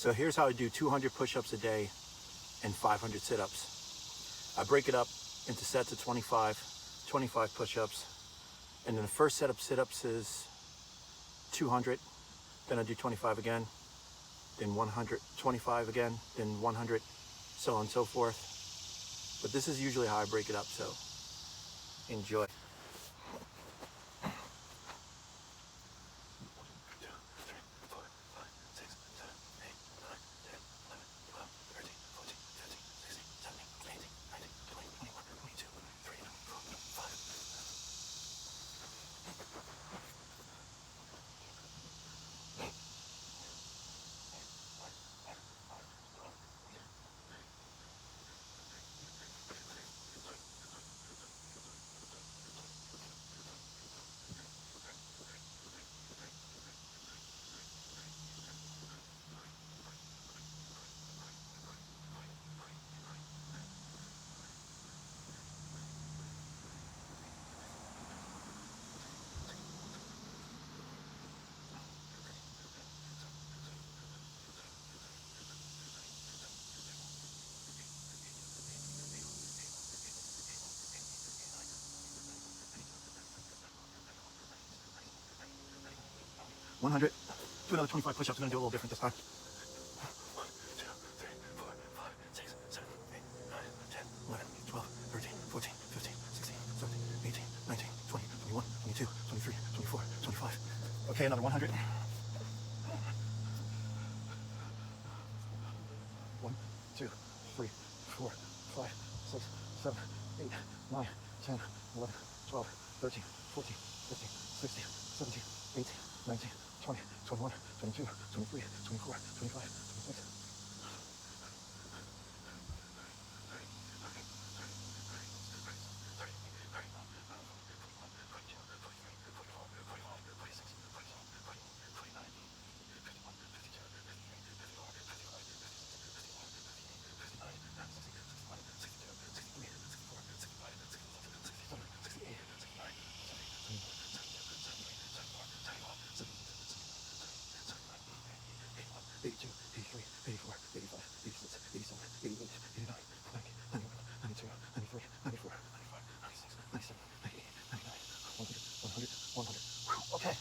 So here's how I do 200 push-ups a day and 500 sit-ups. I break it up into sets of 25 push-ups, and then the first set of sit-ups is 200, then I do 25 again, then 125 again, then 100, so on and so forth. But this is usually how I break it up, so enjoy. $100. Do another 25 push-ups. I'm gonna do a little different this time. 1, 2, 3, 4, 5, 6, 7, 8, 9, 10, 11, 12, 13, 14, 15, 16, 17, 18, 19, 20, 21, 22, 23, 24, 25. Okay, another 100. 1, 2, 3, 4, 5, 6, 7, 8, 9, 10, 11, 12, 13, 14, 15, 16, 17, 18, 19, 20, 21, 22, 23, 24, 25, 26. Okay,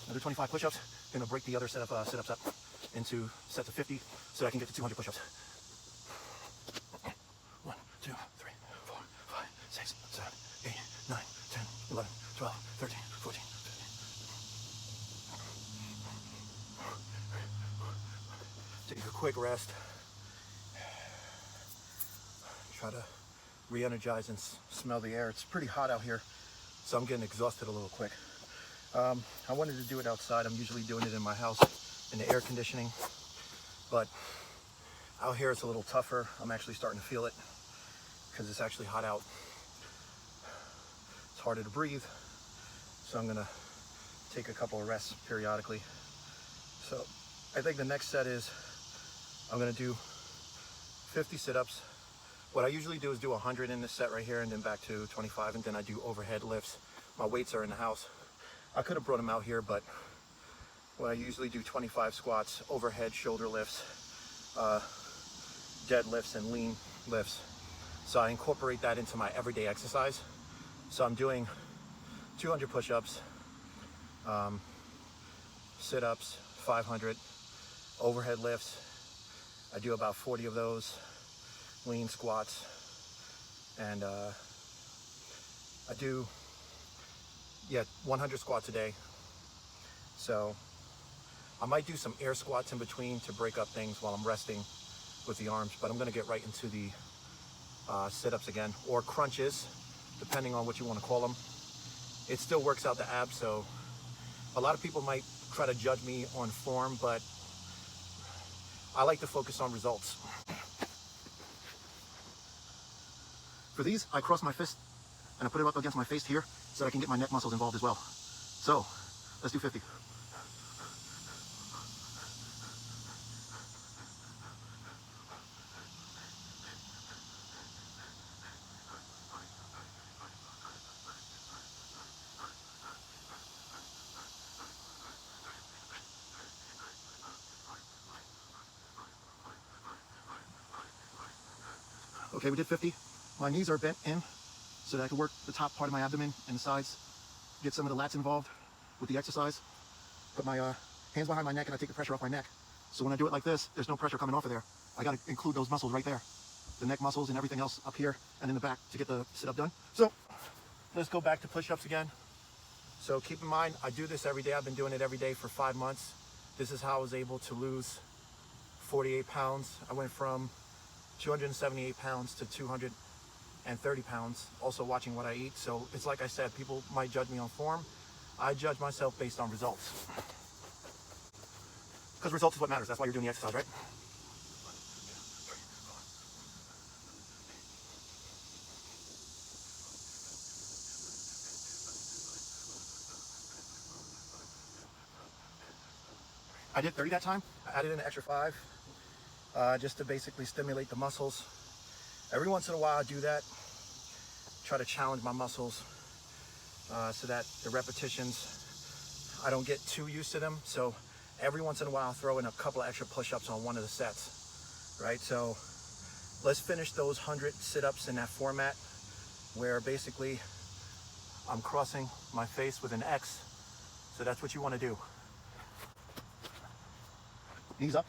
another 25 push-ups. Gonna break the other set of sit-ups up into sets of 50 so I can get to 200 push-ups. 1, 2, 3, 4, 5, 6, 7, 8, 9, 10, 11, 12, 13, 14, 15. Take a quick rest. Try to re-energize and smell the air. It's pretty hot out here, so I'm getting exhausted a little quick. I wanted to do it outside. I'm usually doing it in my house in the air conditioning, but out here it's a little tougher. I'm actually starting to feel it because it's actually hot out. It's harder to breathe, so I'm gonna take a couple of rests periodically. So I think the next set is I'm gonna do 50 sit-ups. What I usually do is do 100 in this set right here and then back to 25, and then I do overhead lifts. My weights are in the house. I could have brought them out here, but what I usually do 25 squats, overhead shoulder lifts, deadlifts and lean lifts. So I incorporate that into my everyday exercise. So I'm doing 200 push-ups, sit-ups, 500, overhead lifts. I do about 40 of those, lean squats, and I do 100 squats a day. So I might do some air squats in between to break up things while I'm resting with the arms, but I'm gonna get right into the sit-ups again, or crunches, depending on what you want to call them. It still works out the abs, so a lot of people might try to judge me on form, but I like to focus on results. For these, I cross my fist and I put it up against my face here so that I can get my neck muscles involved as well. So let's do 50. Okay, we did 50. My knees are bent in so that I can work the top part of my abdomen and the sides, get some of the lats involved with the exercise. Put my hands behind my neck and I take the pressure off my neck. So when I do it like this, there's no pressure coming off of there. I got to include those muscles right there. The neck muscles and everything else up here and in the back to get the sit-up done. So let's go back to push-ups again. So keep in mind, I do this every day. I've been doing it every day for 5 months. This is how I was able to lose 48 pounds. I went from 278 pounds to 230 pounds, also watching what I eat. So it's like I said, people might judge me on form. I judge myself based on results. Because results is what matters. That's why you're doing the exercise, right? I did 30 that time. I added in an extra 5 just to basically stimulate the muscles. Every once in a while I do that, try to challenge my muscles so that the repetitions, I don't get too used to them. So every once in a while I'll throw in a couple of extra push-ups on one of the sets, right? So let's finish those 100 sit-ups in that format where basically I'm crossing my face with an X. So that's what you want to do. Knees up.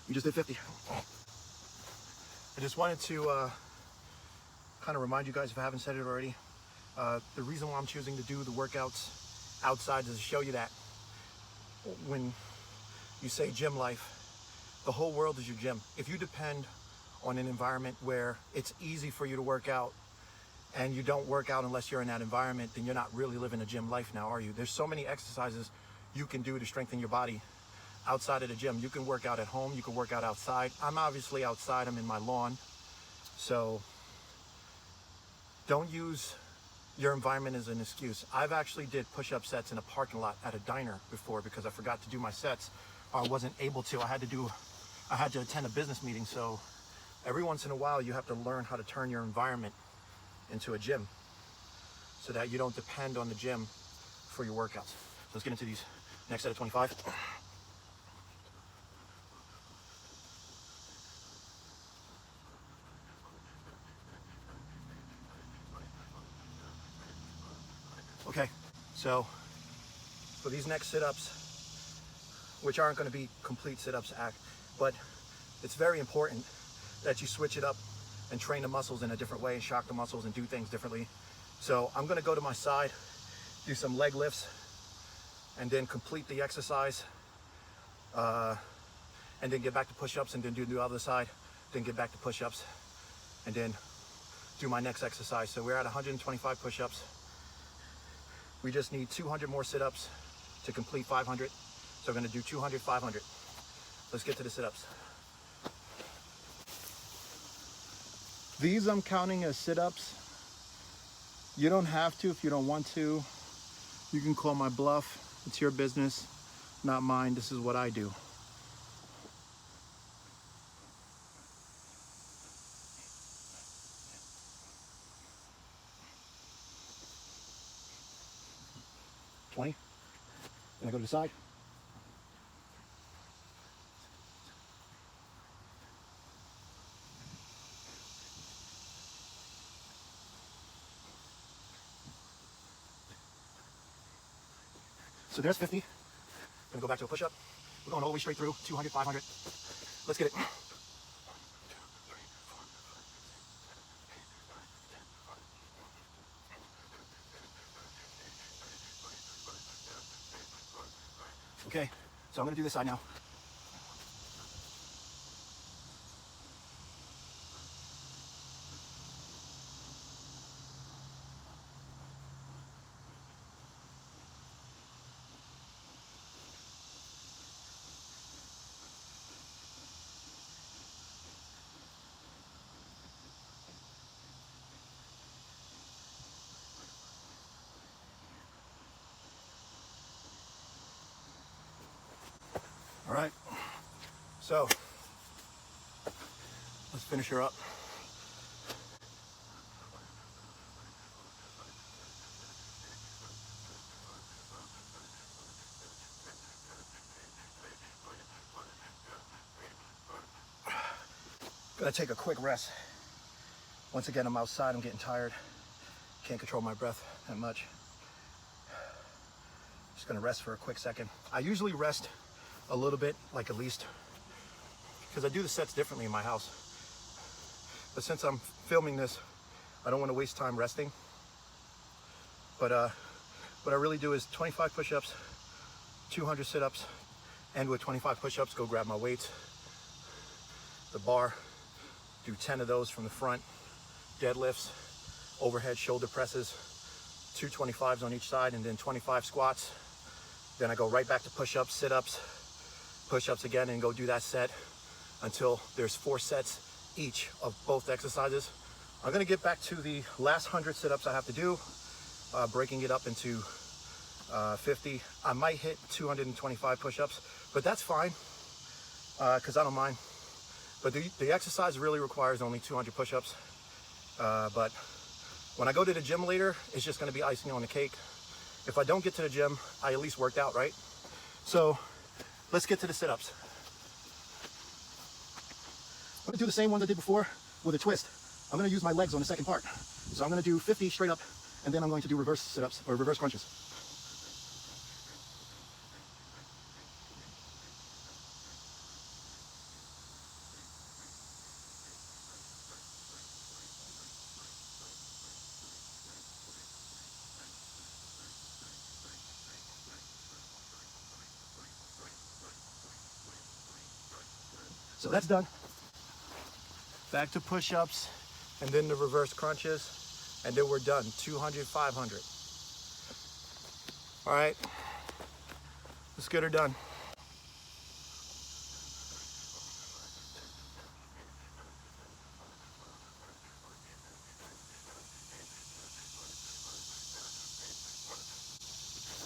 You just did 50. I just wanted to kind of remind you guys, if I haven't said it already, the reason why I'm choosing to do the workouts outside is to show you that when you say gym life, the whole world is your gym. If you depend on an environment where it's easy for you to work out and you don't work out unless you're in that environment, then you're not really living a gym life now, are you? There's so many exercises you can do to strengthen your body outside of the gym. You can work out at home, you can work out outside. I'm obviously outside, I'm in my lawn. So don't use your environment as an excuse. I've actually did push-up sets in a parking lot at a diner before because I forgot to do my sets. I wasn't able to. I had to attend a business meeting. So every once in a while you have to learn how to turn your environment into a gym so that you don't depend on the gym for your workouts. So let's get into these next set of 25. Okay, so for these next sit-ups, which aren't going to be complete sit-ups, but it's very important that you switch it up and train the muscles in a different way and shock the muscles and do things differently. So I'm going to go to my side, do some leg lifts, and then complete the exercise, and then get back to push-ups, and then do the other side, then get back to push-ups, and then do my next exercise. So we're at 125 push-ups. We just need 200 more sit-ups to complete 500. So we're going to do 200, 500. Let's get to the sit-ups. These I'm counting as sit-ups. You don't have to if you don't want to. You can call my bluff. It's your business, not mine. This is what I do. Then I go to the side. So there's 50. Gonna go back to a push-up. We're going all the way straight through, 200, 500. Let's get it. Okay, so I'm gonna do this side now. So let's finish her up. Gonna take a quick rest. Once again, I'm outside, I'm getting tired. Can't control my breath that much. Just gonna rest for a quick second. I usually rest a little bit, like at least, because I do the sets differently in my house. But since I'm filming this, I don't want to waste time resting. But what I really do is 25 push-ups, 200 sit-ups, and with 25 push-ups, go grab my weights, the bar, do 10 of those from the front, deadlifts, overhead shoulder presses, 2 25s on each side, and then 25 squats. Then I go right back to push-ups, sit-ups, push-ups again, and go do that set until there's 4 sets each of both exercises. I'm gonna get back to the last 100 sit-ups I have to do, breaking it up into 50. I might hit 225 push-ups, but that's fine, because I don't mind. But the exercise really requires only 200 push-ups. But when I go to the gym later, it's just gonna be icing on the cake. If I don't get to the gym, I at least worked out, right? So let's get to the sit-ups. I'm gonna do the same ones I did before with a twist. I'm gonna use my legs on the second part. So I'm gonna do 50 straight up, and then I'm going to do reverse sit-ups or reverse crunches. So that's done. Back to push-ups, and then the reverse crunches, and then we're done. 200, 500. All right, let's get her done.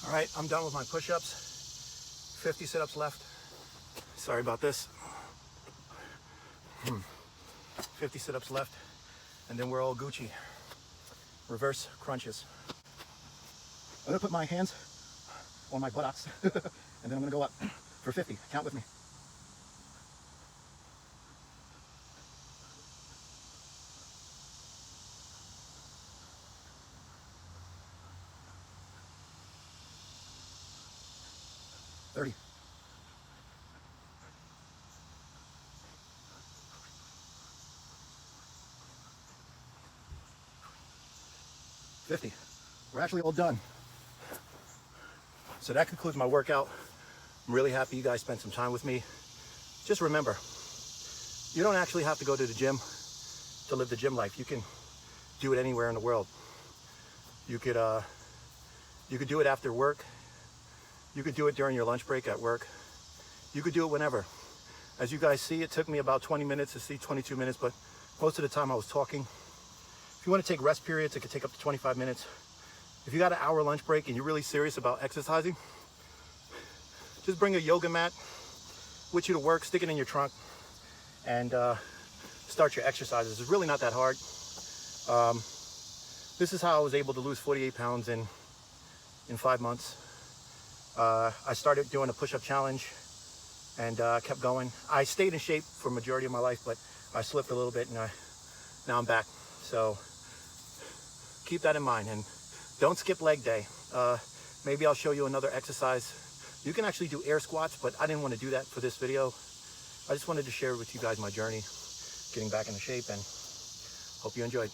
All right, I'm done with my push-ups. 50 sit-ups left. Sorry about this. 50 sit-ups left, and then we're all Gucci. Reverse crunches. I'm gonna put my hands on my buttocks, and then I'm gonna go up for 50. Count with me. $30. 50. We're actually all done. So that concludes my workout. I'm really happy you guys spent some time with me. Just remember, you don't actually have to go to the gym to live the gym life. You can do it anywhere in the world. You could do it after work. You could do it during your lunch break at work. You could do it whenever. As you guys see, it took me about 20 minutes to see 22 minutes, but most of the time I was talking. If you want to take rest periods, it could take up to 25 minutes. If you got an hour lunch break and you're really serious about exercising, just bring a yoga mat with you to work, stick it in your trunk, and start your exercises. It's really not that hard. This is how I was able to lose 48 pounds in 5 months. I started doing a push-up challenge and kept going. I stayed in shape for the majority of my life, but I slipped a little bit, and now I'm back. So keep that in mind, and don't skip leg day. Maybe I'll show you another exercise. You can actually do air squats, but I didn't want to do that for this video. I just wanted to share with you guys my journey, getting back into shape, and hope you enjoyed.